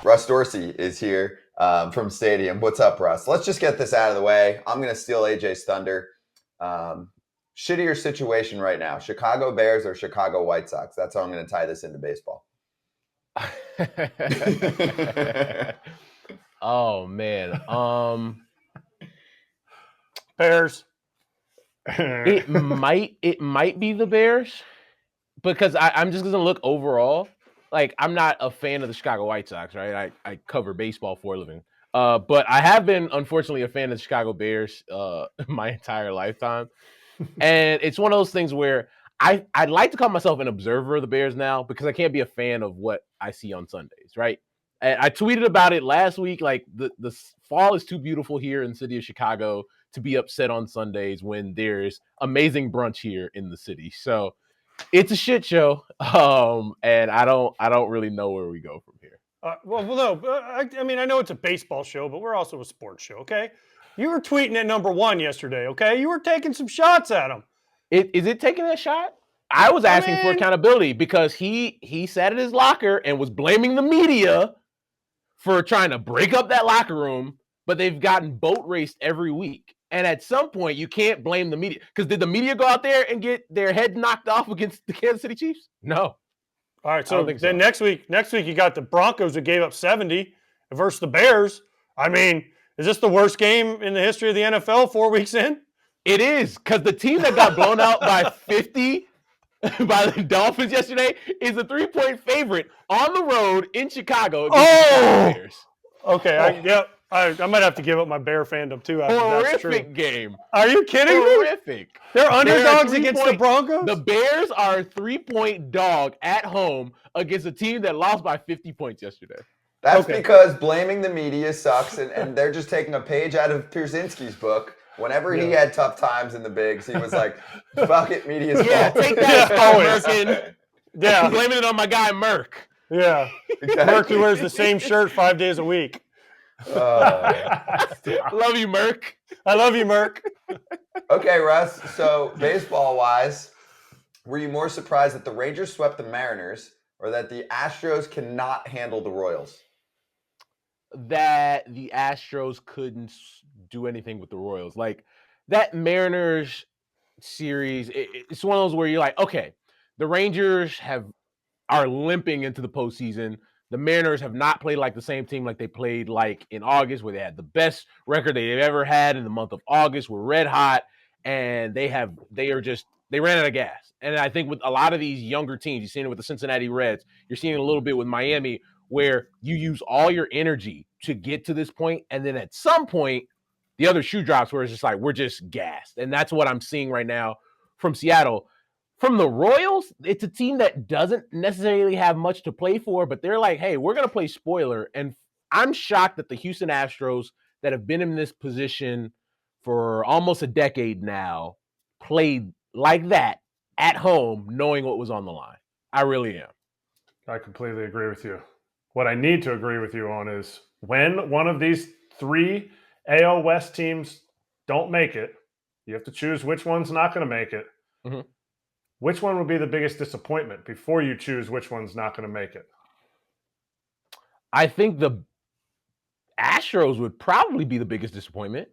Russ Dorsey is here from Stadium. What's up, Russ? Let's just get this out of the way. I'm going to steal AJ's thunder. Shittier situation right now, Chicago Bears or Chicago White Sox? That's how I'm going to tie this into baseball. Oh, man. Bears. It might be the Bears because I'm just going to look overall. Like, I'm not a fan of the Chicago White Sox, right? I cover baseball for a living. But I have been, unfortunately, a fan of the Chicago Bears my entire lifetime. And it's one of those things where I'd like to call myself an observer of the Bears now because I can't be a fan of what I see on Sundays, right? And I tweeted about it last week. Like, the fall is too beautiful here in the city of Chicago to be upset on Sundays when there's amazing brunch here in the city. So it's a shit show, and I don't really know where we go from here. I mean, I know it's a baseball show, but we're also a sports show, okay? You were tweeting at number one yesterday, okay? You were taking some shots at him. Is it taking a shot? I was asking for accountability because he sat in his locker and was blaming the media for trying to break up that locker room, but they've gotten boat raced every week. And at some point, you can't blame the media. Because did the media go out there and get their head knocked off against the Kansas City Chiefs? No. All right, so then next week you got the Broncos that gave up 70 versus the Bears. I mean, is this the worst game in the history of the NFL 4 weeks in? It is, because the team that got blown out by 50 by the Dolphins yesterday is a 3-point favorite on the road in Chicago against the Bears. Okay, I might have to give up my Bear fandom too. Horrific game. Are you kidding me? Horrific. They're underdogs against the Broncos? The Bears are a 3-point dog at home against a team that lost by 50 points yesterday. That's because blaming the media sucks, and they're just taking a page out of Pierzynski's book. Whenever he had tough times in the bigs, he was like, fuck it, media's fault. Take that, Merkin. Yeah. I'm blaming it on my guy, Merk. Yeah. Exactly. Merk, who wears the same shirt 5 days a week. Love you, Merk. I love you, Merk. Okay, Russ. So, baseball-wise, were you more surprised that the Rangers swept the Mariners or that the Astros cannot handle the Royals? That the Astros couldn't do anything with the Royals. Like, that Mariners series, it's one of those where you're like, okay, the Rangers are limping into the postseason. The Mariners have not played like the same team like they played like in August, where they had the best record they've ever had in the month of August. We're red hot, and they ran out of gas. And I think with a lot of these younger teams, you've seen it with the Cincinnati Reds, you're seeing it a little bit with Miami, where you use all your energy to get to this point, and then at some point, the other shoe drops where it's just like, we're just gassed. And that's what I'm seeing right now from Seattle. From the Royals, it's a team that doesn't necessarily have much to play for, but they're like, hey, we're going to play spoiler. And I'm shocked that the Houston Astros, that have been in this position for almost a decade now, played like that at home, knowing what was on the line. I really am. I completely agree with you. What I need to agree with you on is when one of these 3 AL West teams don't make it, you have to choose which one's not going to make it. Mm-hmm. Which one would be the biggest disappointment before you choose which one's not going to make it? I think the Astros would probably be the biggest disappointment,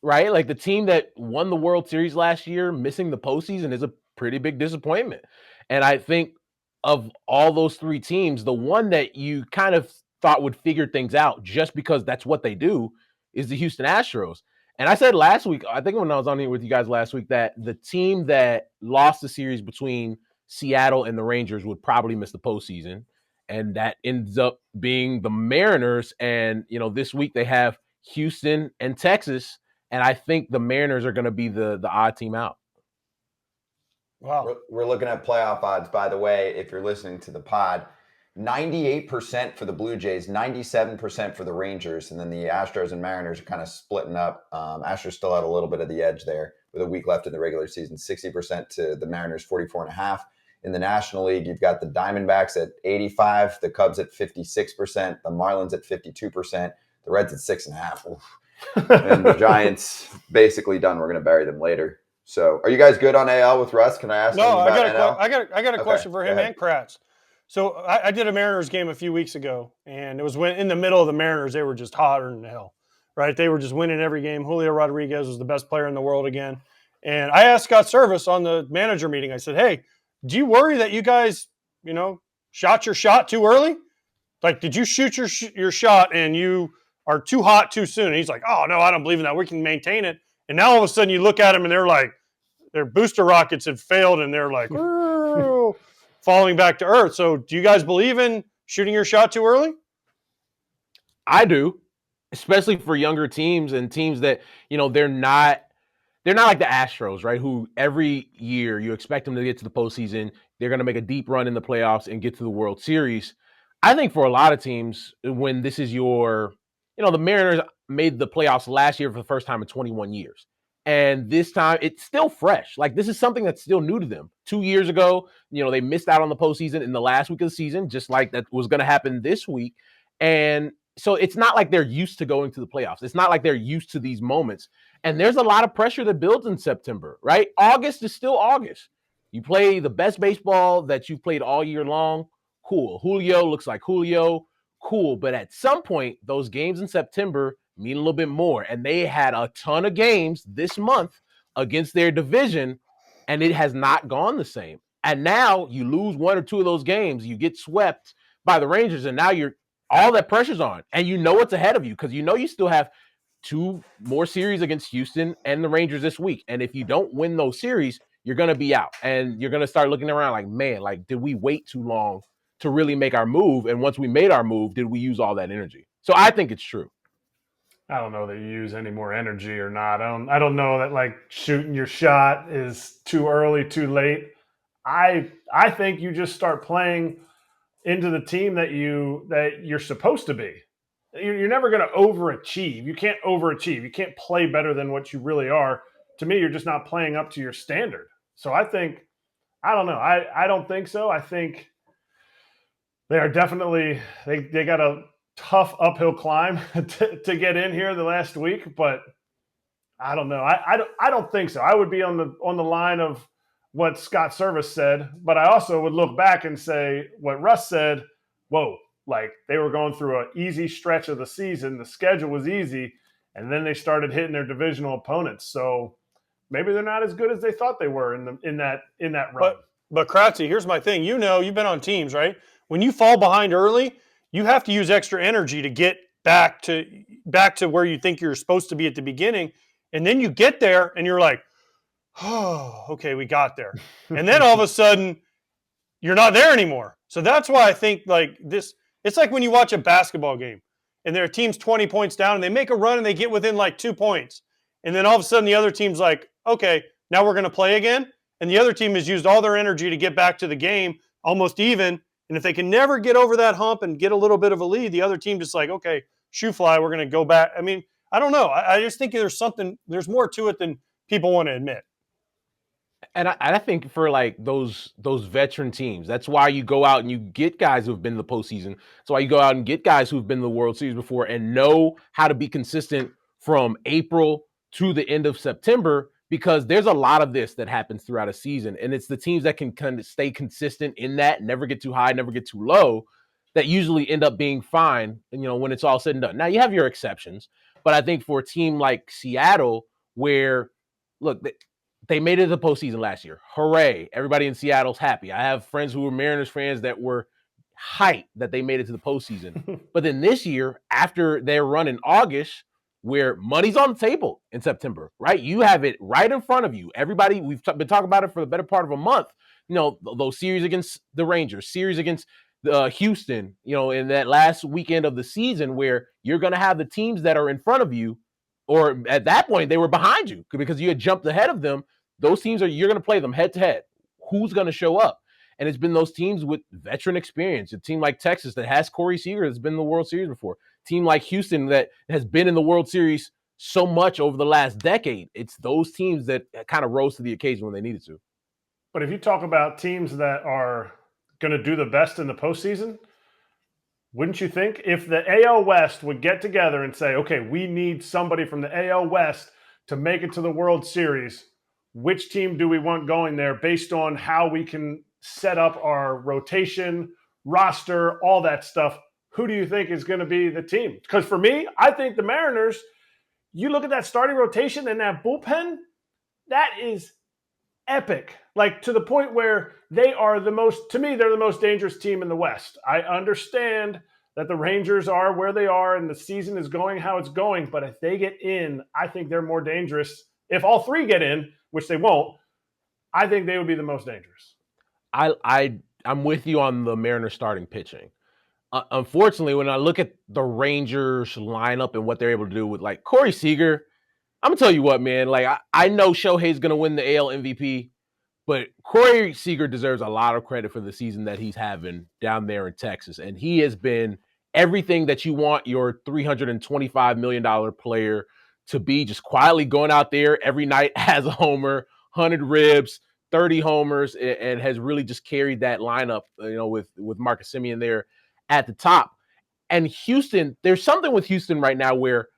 right? Like, the team that won the World Series last year, missing the postseason is a pretty big disappointment. And I think of all those 3 teams, the one that you kind of thought would figure things out just because that's what they do is the Houston Astros. And I said last week, I think when I was on here with you guys last week, that the team that lost the series between Seattle and the Rangers would probably miss the postseason. And that ends up being the Mariners. And, this week they have Houston and Texas. And I think the Mariners are going to be the odd team out. Wow. We're looking at playoff odds, by the way, if you're listening to the pod. 98% for the Blue Jays, 97% for the Rangers, and then the Astros and Mariners are kind of splitting up. Astros still had a little bit of the edge there with a week left in the regular season, 60% to the Mariners, 44.5%. In the National League, you've got the Diamondbacks at 85%, the Cubs at 56%, the Marlins at 52%, the Reds at 6.5%. And the Giants basically done. We're going to bury them later. So, are you guys good on AL with Russ? Can I ask? No, I got a question for him and Kratz. So I did a Mariners game a few weeks ago, and it was when in the middle of the Mariners, they were just hotter than hell, right? They were just winning every game. Julio Rodriguez was the best player in the world again. And I asked Scott Service on the manager meeting, I said, hey, do you worry that you guys, shot your shot too early? Like, did you shoot your shot and you are too hot too soon? And he's like, oh, no, I don't believe in that. We can maintain it. And now all of a sudden you look at them and they're like, their booster rockets have failed and they're like, falling back to earth. So do you guys believe in shooting your shot too early? I do, especially for younger teams and teams that, they're not like the Astros, right? Who every year you expect them to get to the postseason. They're going to make a deep run in the playoffs and get to the World Series. I think for a lot of teams, when this is the Mariners made the playoffs last year for the first time in 21 years. And this time it's still fresh. Like, this is something that's still new to them. 2 years ago, they missed out on the postseason in the last week of the season, just like that was going to happen this week. And so it's not like they're used to going to the playoffs. It's not like they're used to these moments. And there's a lot of pressure that builds in September, right? August is still August. You play the best baseball that you've played all year long. Cool. Julio looks like Julio. Cool. But at some point, those games in September mean a little bit more. And they had a ton of games this month against their division, and it has not gone the same. And now you lose one or two of those games, you get swept by the Rangers, and now all that pressure's on. And what's ahead of you because you still have 2 more series against Houston and the Rangers this week. And if you don't win those series, you're going to be out. And you're going to start looking around like, man, like, did we wait too long to really make our move? And once we made our move, did we use all that energy? So I think it's true. I don't know that you use any more energy or not. I don't know that like shooting your shot is too early, too late. I think you just start playing into the team that you're supposed to be. You're never going to overachieve. You can't overachieve. You can't play better than what you really are. To me, you're just not playing up to your standard. So I don't know. I don't think so. I think they are definitely they got a tough uphill climb to get in here the last week, but I don't know. I don't think so. I would be on the line of what Scott Service said, but I also would look back and say what Russ said. Whoa, like they were going through an easy stretch of the season. The schedule was easy, and then they started hitting their divisional opponents. So maybe they're not as good as they thought they were in that run. But Kratzy, here's my thing. You've been on teams, right? When you fall behind early, you have to use extra energy to get back to where you think you're supposed to be at the beginning. And then you get there and you're like, oh, okay, we got there. And then all of a sudden you're not there anymore. So that's why I think like this, it's like when you watch a basketball game and their team's 20 points down and they make a run and they get within like 2 points. And then all of a sudden the other team's like, okay, now we're going to play again. And the other team has used all their energy to get back to the game almost even. And if they can never get over that hump and get a little bit of a lead, the other team just like, okay, shoe fly, we're going to go back. I mean, I don't know. I just think there's more to it than people want to admit. And I think for like those veteran teams, that's why you go out and you get guys who've been in the postseason. That's why you go out and get guys who've been in the World Series before and know how to be consistent from April to the end of September, because there's a lot of this that happens throughout a season. And it's the teams that can kind of stay consistent in that, never get too high, never get too low, that usually end up being fine, when it's all said and done. Now, you have your exceptions, but I think for a team like Seattle, where, look, they made it to the postseason last year. Hooray. Everybody in Seattle's happy. I have friends who were Mariners fans that were hyped that they made it to the postseason. But then this year, after their run in August, where money's on the table in September, right? You have it right in front of you. Everybody, we've been talking about it for the better part of a month. Those series against the Rangers, series against Houston, in that last weekend of the season, where you're going to have the teams that are in front of you, or at that point, they were behind you because you had jumped ahead of them. Those teams you're going to play them head to head. Who's going to show up? And it's been those teams with veteran experience. A team like Texas that has Corey Seager that's been in the World Series before. Team like Houston that has been in the World Series so much over the last decade. It's those teams that kind of rose to the occasion when they needed to. But if you talk about teams that are going to do the best in the postseason, wouldn't you think if the AL West would get together and say, okay, we need somebody from the AL West to make it to the World Series, which team do we want going there based on how we can set up our rotation, roster, all that stuff. Who do you think is going to be the team? Because for me, I think the Mariners, you look at that starting rotation and that bullpen, that is epic. Like to the point where they are to me, they're the most dangerous team in the West. I understand that the Rangers are where they are and the season is going how it's going, but if they get in, I think they're more dangerous. If all three get in, which they won't, I think they would be the most dangerous. I'm with you on the Mariners starting pitching. Unfortunately, when I look at the Rangers lineup and what they're able to do with like Corey Seager, I'm gonna tell you what, man. Like I know Shohei's gonna win the AL MVP, but Corey Seager deserves a lot of credit for the season that he's having down there in Texas, and he has been everything that you want your $325 million player to be. Just quietly going out there every night, has a homer, 100 ribs, 30 homers, and has really just carried that lineup. With Marcus Semien there at the top. And Houston, there's something with Houston right now where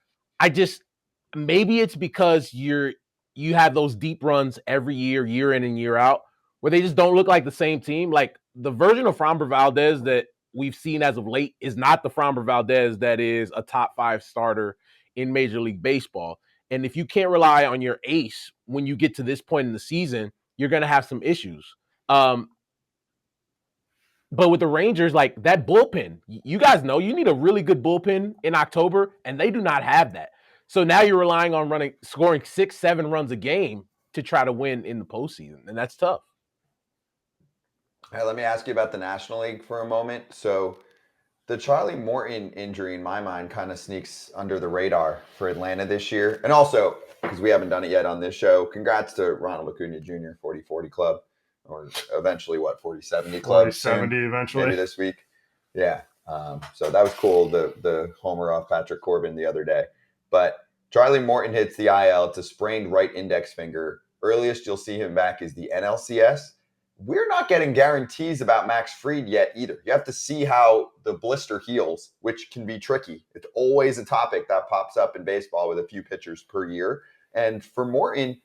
maybe it's because you have those deep runs every year in and year out, where they just don't look like the same team. Like the version of Framber Valdez that we've seen as of late is not the Framber Valdez that is a top 5 starter in Major League Baseball. And if you can't rely on your ace when you get to this point in the season, you're going to have some issues. But with the Rangers, like that bullpen, you guys know you need a really good bullpen in October, and they do not have that. So now you're relying on scoring 6-7 runs a game to try to win in the postseason, and that's tough. Hey, let me ask you about the National League for a moment. So the Charlie Morton injury, in my mind, kind of sneaks under the radar for Atlanta this year. And also, because we haven't done it yet on this show, congrats to Ronald Acuna Jr., 40-40 Club. Or eventually, 40-70 Club? 40-70 eventually. Maybe this week. Yeah. So that was cool, the homer off Patrick Corbin the other day. But Charlie Morton hits the IL. It's a sprained right index finger. Earliest you'll see him back is the NLCS. We're not getting guarantees about Max Fried yet either. You have to see how the blister heals, which can be tricky. It's always a topic that pops up in baseball with a few pitchers per year. And for Morton,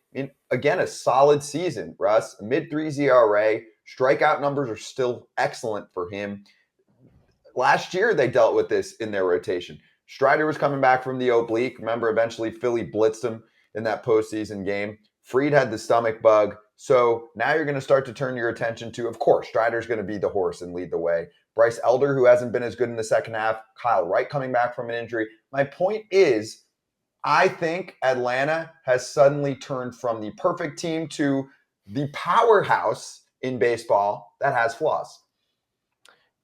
again, a solid season, Russ. Mid-3s ERA. Strikeout numbers are still excellent for him. Last year, they dealt with this in their rotation. Strider was coming back from the oblique. Remember, eventually Philly blitzed him in that postseason game. Fried had the stomach bug. So now you're going to start to turn your attention to, of course, Strider's going to be the horse and lead the way. Bryce Elder, who hasn't been as good in the second half. Kyle Wright coming back from an injury. My point is, I think Atlanta has suddenly turned from the perfect team to the powerhouse in baseball that has flaws.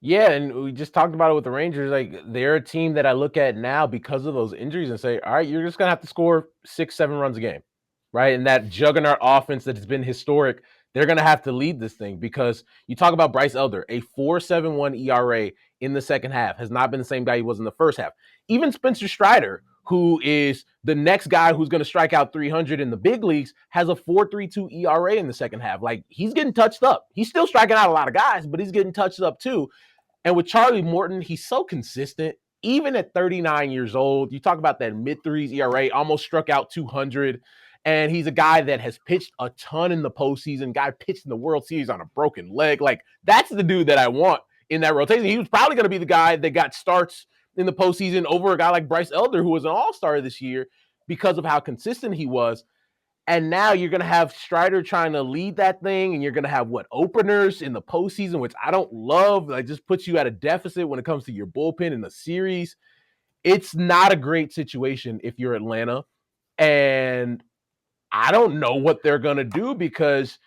Yeah, and we just talked about it with the Rangers. Like, they're a team that I look at now because of those injuries and say, all right, you're just going to have to score 6-7 runs a game, right? And that juggernaut offense that has been historic, they're going to have to lead this thing because you talk about Bryce Elder, a 4.71 ERA in the second half, has not been the same guy he was in the first half. Even Spencer Strider, who is the next guy who's going to strike out 300 in the big leagues, has a 4.32 ERA in the second half. Like, he's getting touched up. He's still striking out a lot of guys, but he's getting touched up too. And with Charlie Morton, he's so consistent. Even at 39 years old, you talk about that mid-3s ERA, almost struck out 200. And he's a guy that has pitched a ton in the postseason, guy pitched in the World Series on a broken leg. Like, that's the dude that I want in that rotation. He was probably going to be the guy that got starts in the postseason over a guy like Bryce Elder, who was an all-star this year because of how consistent he was. And now you're going to have Strider trying to lead that thing, and you're going to have, openers in the postseason, which I don't love. Like, just puts you at a deficit when it comes to your bullpen in the series. It's not a great situation if you're Atlanta. And I don't know what they're going to do because,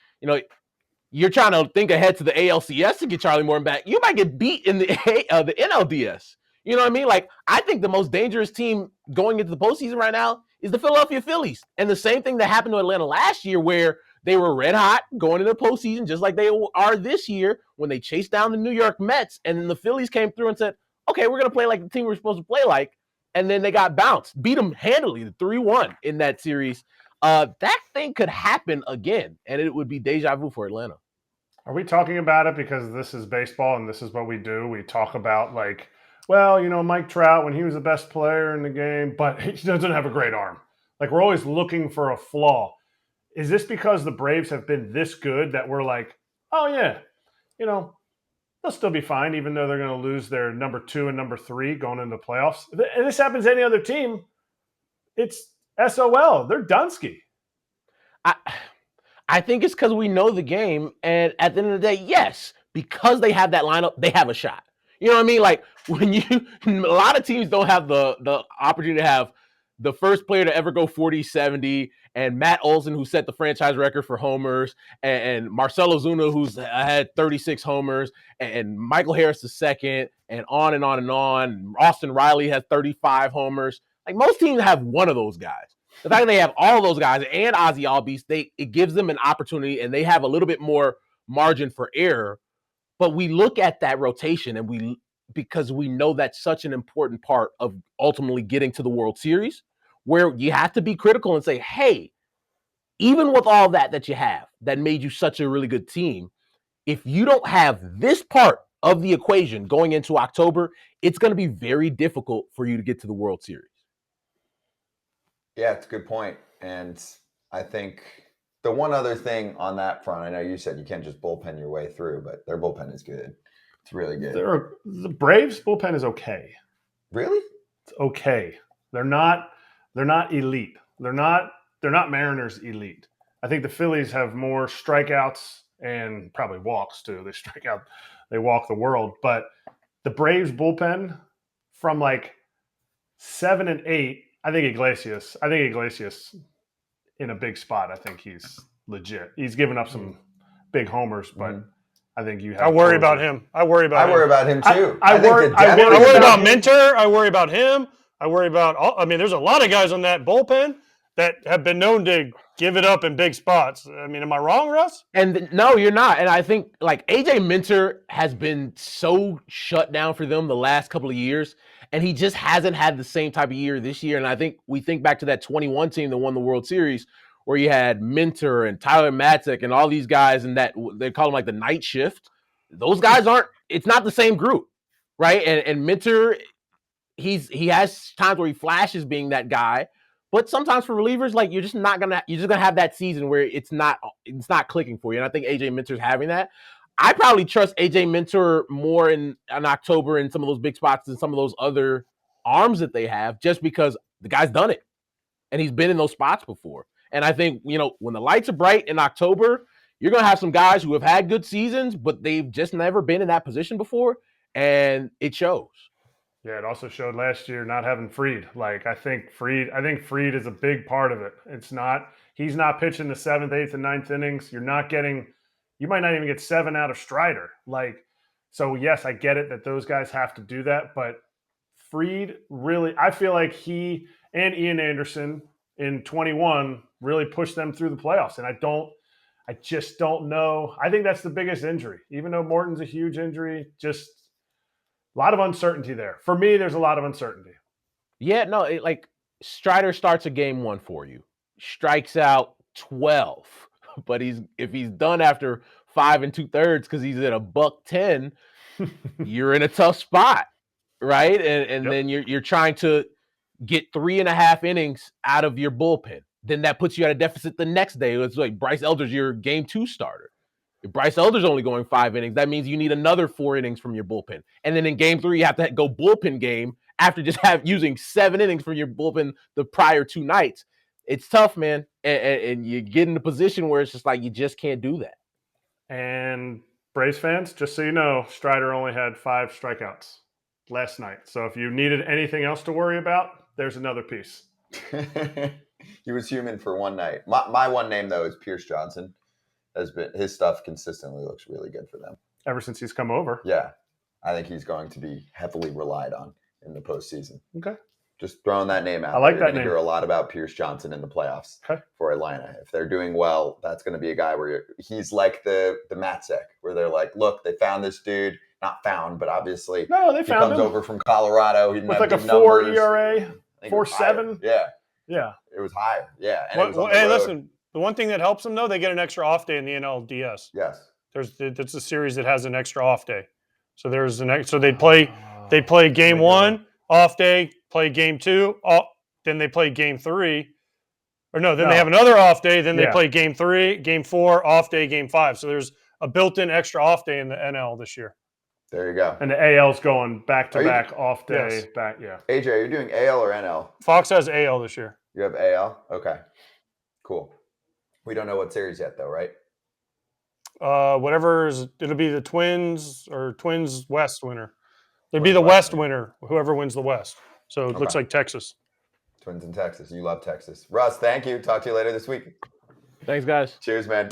you're trying to think ahead to the ALCS to get Charlie Morton back. You might get beat in the NLDS. You know what I mean? Like, I think the most dangerous team going into the postseason right now is the Philadelphia Phillies. And the same thing that happened to Atlanta last year where they were red hot going into the postseason, just like they are this year when they chased down the New York Mets. And then the Phillies came through and said, okay, we're going to play like the team we're supposed to play like. And then they got bounced, beat them handily, 3-1 in that series. That thing could happen again, and it would be deja vu for Atlanta. Are we talking about it because this is baseball and this is what we do? We talk about Mike Trout when he was the best player in the game, but he doesn't have a great arm. Like, we're always looking for a flaw. Is this because the Braves have been this good that we're like, oh yeah, they'll still be fine, even though they're going to lose their number 2 and number 3 going into the playoffs. And this happens to any other team. It's SOL. They're Dunsky. I think it's because we know the game, and at the end of the day, yes, because they have that lineup, they have a shot. You know what I mean? Like when a lot of teams don't have the opportunity to have the first player to ever go 40-70, and Matt Olson, who set the franchise record for homers, and Marcell Ozuna, who's had 36 homers, and Michael Harris the second, and on and on and on. Austin Riley has 35 homers. Like most teams have one of those guys. The fact that they have all those guys and Ozzy Albies, it gives them an opportunity, and they have a little bit more margin for error. But we look at that rotation, and because we know that's such an important part of ultimately getting to the World Series, where you have to be critical and say, hey, even with all that you have that made you such a really good team, if you don't have this part of the equation going into October, it's going to be very difficult for you to get to the World Series. Yeah, it's a good point. And I think the one other thing on that front, I know you said you can't just bullpen your way through, but their bullpen is good. It's really good. The Braves bullpen is okay. Really? It's okay. They're not elite. They're not Mariners elite. I think the Phillies have more strikeouts and probably walks too. They walk the world. But the Braves bullpen from like 7 and 8, I think Iglesias in a big spot. I think he's legit. He's given up some big homers, but I think you have. I worry about him. I worry about him too. I worry about Minter. I worry about him. I worry about. I mean, there's a lot of guys on that bullpen that have been known to give it up in big spots. I mean, am I wrong, Russ? And no, you're not. And I think like AJ Minter has been so shut down for them the last couple of years, and he just hasn't had the same type of year this year. And I think we think back to that 21 team that won the World Series, where you had Minter and Tyler Matzek and all these guys, and that they call them like the night shift. Those guys it's not the same group, right? And Minter, he has times where he flashes being that guy, but sometimes for relievers, like you're just gonna have that season where it's not clicking for you. And I think AJ Minter's having that. I probably trust AJ Minter more in October in some of those big spots than some of those other arms that they have, just because the guy's done it and he's been in those spots before. And I think, when the lights are bright in October, you're going to have some guys who have had good seasons, but they've just never been in that position before, and it shows. Yeah, it also showed last year not having Fried. Like I think Fried is a big part of it. He's not pitching the 7th, 8th, and 9th innings. You might not even get 7 out of Strider. So yes, I get it that those guys have to do that, but Fried really, I feel like he and Ian Anderson in 21 really pushed them through the playoffs. And I just don't know. I think that's the biggest injury. Even though Morton's a huge injury, just a lot of uncertainty there. For me, there's a lot of uncertainty. Yeah, no, Strider starts a game 1 for you, strikes out 12, but if he's done after 5 2/3 because he's at $110, you're in a tough spot, right? And then you're trying to get 3.5 innings out of your bullpen. Then that puts you at a deficit the next day. It's like Bryce Elder's your game 2 starter. If Bryce Elder's only going 5 innings, that means you need another 4 innings from your bullpen. And then in game 3, you have to go bullpen game after just using 7 innings from your bullpen the prior 2 nights. It's tough, man. And you get in a position where it's just like you just can't do that. And Braves fans, just so you know, Strider only had 5 strikeouts last night. So if you needed anything else to worry about, there's another piece. He was human for one night. My one name, though, is Pierce Johnson. His stuff consistently looks really good for them. Ever since he's come over. Yeah. I think he's going to be heavily relied on in the postseason. Okay. Just throwing that name out. I like You're that going to name. hear a lot about Pierce Johnson in the playoffs for Atlanta. If they're doing well, that's going to be a guy where he's like the Matzek, where they're like, look, they found this dude. Not found, but obviously they found comes him over from Colorado. He with like a 4 ERA, 4.7. Yeah. It was higher. Yeah. And listen, the one thing that helps them, though, they get an extra off day in the NLDS. Yes. That's a series that has an extra off day. So they play game 1, off day, play game 2, then they play game 3. Or no, then they have another off day, then they play game 3, game 4, off day, game 5. So there's a built-in extra off day in the NL this year. There you go. And the AL's going back to Are you- back, off day, Yes. back. Yeah. AJ, are you doing AL or NL? Fox has AL this year. You have AL? Okay. Cool. We don't know what series yet, though, right? It'll be the Twins or Twins West winner. It'll be Twins the West West winner, whoever wins the West. So it looks Okay. like Texas. Twins in Texas. You love Texas. Russ, thank you. Talk to you later this week. Thanks, guys. Cheers, man.